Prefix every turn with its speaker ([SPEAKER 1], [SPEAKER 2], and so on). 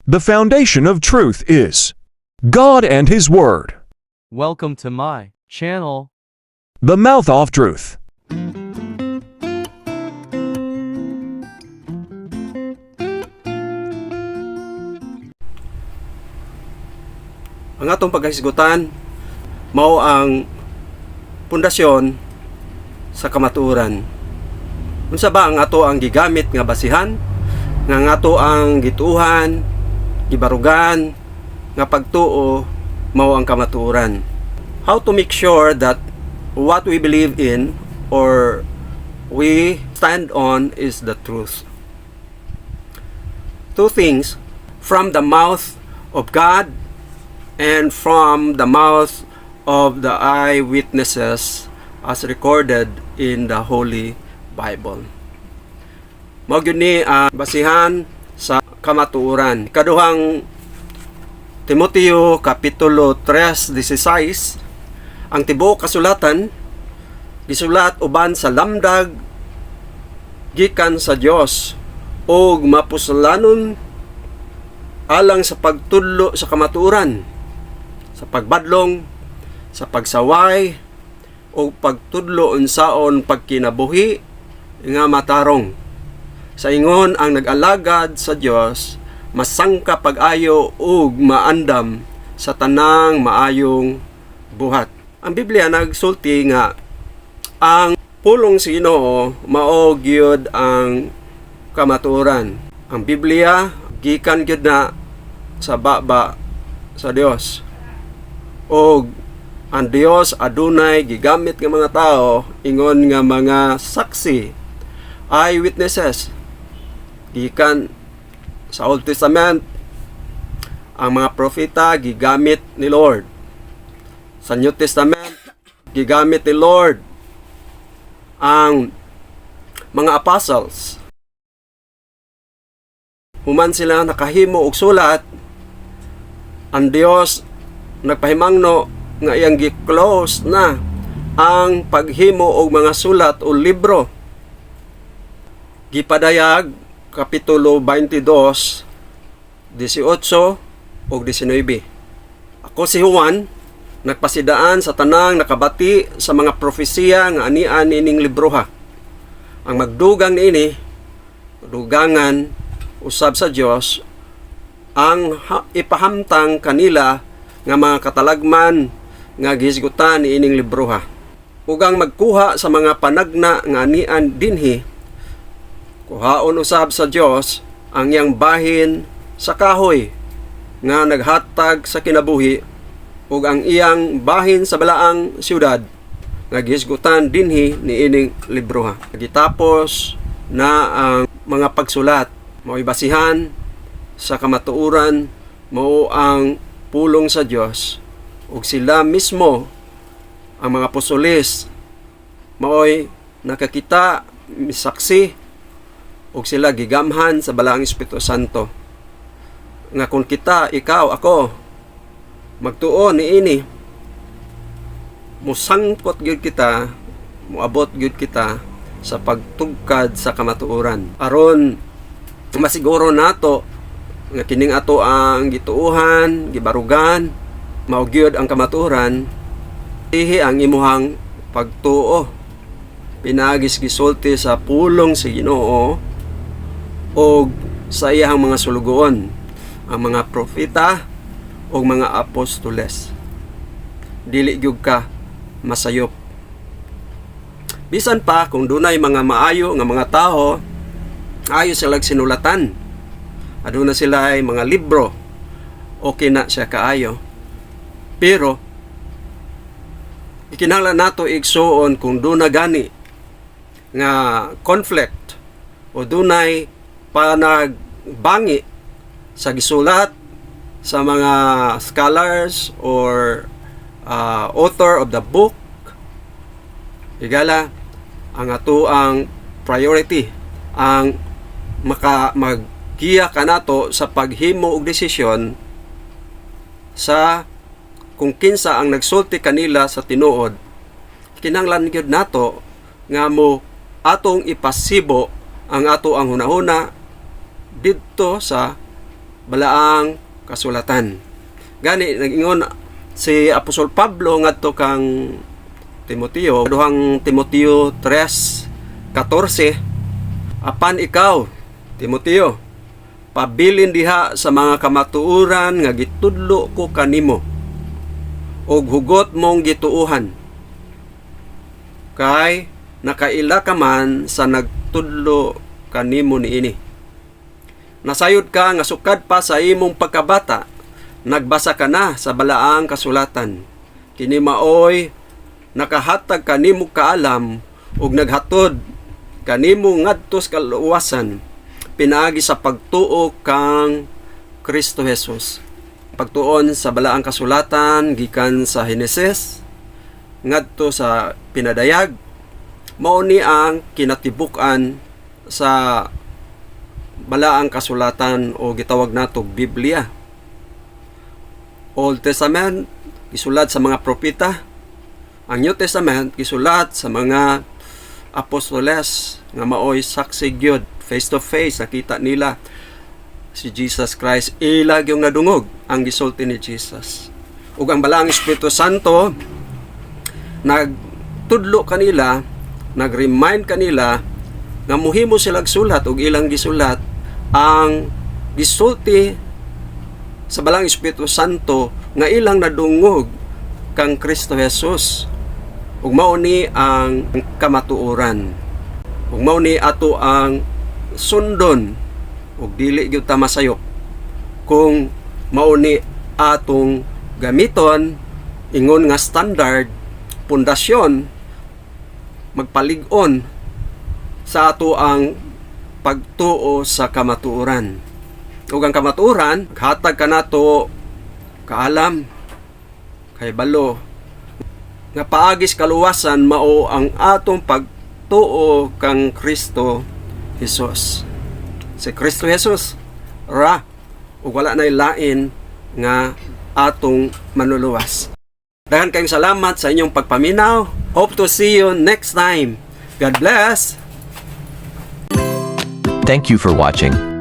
[SPEAKER 1] The foundation of truth is God and His Word.
[SPEAKER 2] Welcome to my channel.
[SPEAKER 1] The Mouth of Truth.
[SPEAKER 3] Ang atong pagkahisgutan mao ang pundasyon sa kamatuoran. Unsa ba ang ato ang gigamit nga basihan nga ato ang gituhan, gibarugan nga pagtuo mao ang kamatuoran. How to make sure that what we believe in or we stand on is the truth. Two things: from the mouth of God and from the mouth of the eyewitnesses as recorded in the Holy Bible. Mao gyud ni basihan sa kamatuoran. Kaduhang Timoteo kapitulo 3:16, ang tibuok kasulatan gisulat uban sa lamdag gikan sa Dios ug mapusalanon alang sa pagtudlo sa kamatuoran, sa pagbadlong, sa pagsaway o pagtudlo unsaon pagkinabuhi nga matarong. Sa ingon ang nag-alagad sa Dios masangka pag-ayo ug maandam sa tanang maayong buhat. Ang Biblia nagsulti nga ang pulong sa Ginoo mao gyud ang kamatuoran. Ang Biblia gikan gyud na sa baba sa Dios. Og ang Dios adunay gigamit nga mga tao ingon nga mga saksi, eyewitnesses gikan sa Old Testament. Ang mga propeta gigamit ni Lord. Sa New Testament gigamit ni Lord ang mga apostles. Human sila nakahimo og sulat, ang Dios nagpahimangno nga iyang gi-close na ang paghimo og mga sulat o libro. Gipadayag kapitulo 22, 18 ug 19. Ako si Juan, nagpasidaan sa tanang nakabati sa mga propesiya nga anian ining libroha. Ang magdugang niini, dugangan usab sa Dios ang ipahamtang kanila nga mga katalagman nga gihisgutan ni ining libroha. Ug ang magkuha sa mga panagna nga anian dinhi, kuhaon usab sa Dios ang iyang bahin sa kahoy nga naghatag sa kinabuhi ug ang iyang bahin sa balaang siyudad nga gihisgutan dinhi ni ining libroha. Gitapos na ang mga pagsulat mao basihan sa kamatuoran, mao ang pulong sa Dios ug sila mismo ang mga apostoles maoy nakakita, misaksi ug sila gigamhan sa balaang Espiritu Santo nga kung kita, ikaw, ako magtuo niini, musangkot gyud kita, moabot gyud kita sa pagtugkad sa kamatuoran aron masiguro nato nga kining ato ang gituuhan, gibarugan, mao gyud ang kamatuoran, ihi ang imuhang pagtuo. Pinagis gisulti sa pulong sa Ginoo o sa iyang mga sulugoon, ang mga propeta o mga apostoles. Dili gyud ka masayop. Bisan pa kung dunay mga maayo nga mga tao, ayo sila sinulatan, aduna sila ay mga libro, okay na siya kaayo. Pero ikinahanglan nato igsuon kung duna gani nga conflict o dunay panagbangi sa gisulat sa mga scholars or author of the book, igala ang ato ang priority ang maggiya kanato sa paghimo og desisyon sa kung kinsa ang nagsulti kanila sa tinuod. Kinahanglan gyud nato nga mo atong ipasibo ang ato ang hunahuna didto sa balaang kasulatan. Gani nag-ingon si Apostol Pablo ngadto kang Timoteo, duhang Timoteo 3:14, apan ikaw, Timoteo, pabilin diha sa mga kamatuoran nga gitudlo ko kanimo, og hugot mong gituuhan. Kay nakaila ka man sa nagtudlo kanimo niini. Nasayod ka nga sukad pa sa imong pagkabata, nagbasa ka na sa balaang kasulatan. Kini maoy nakahatag kanimo kaalam ug naghatod kanimo ngadto sa kaluwasan pinaagi sa pagtuo kang Kristo Jesus. Pagtuon sa balaang kasulatan gikan sa Henesis ngadto sa pinadayag, mao ni ang kinatibuk-an sa balaang kasulatan o gitawag natog Biblia. Old Testament gisulat sa mga propeta, ang New Testament gisulat sa mga apostoles nga maoy saksi gyud, face to face nakita nila si Jesus Christ, ilag yung nadungog ang gisulti ni Jesus. Ug ang balaang Espiritu Santo nagtudlo kanila, nag-remind kanila nga muhimo silang sulat ug ilang gisulat ang gisulti sa balaang Espiritu Santo nga ilang nadungog kang Kristo Jesus. Ug mao ni ang kamatuoran. Ug mao ni ato ang sundon ug dili gyud ta masayop kung mao ni atong gamiton ingon nga standard, pundasyon, magpalig-on sa ato ang pagtuo sa kamatuoran. Ug ang kamatuoran hatag kanato kaalam kay balo nga paagis kaluwasan mao ang atong pagtuo kang Kristo Jesus. Si Kristo Jesus ra ug wala nay lain nga atong manluluwas. Daghang kayong salamat sa inyong pagpaminaw. Hope to see you next time. God bless.
[SPEAKER 4] Thank you for watching.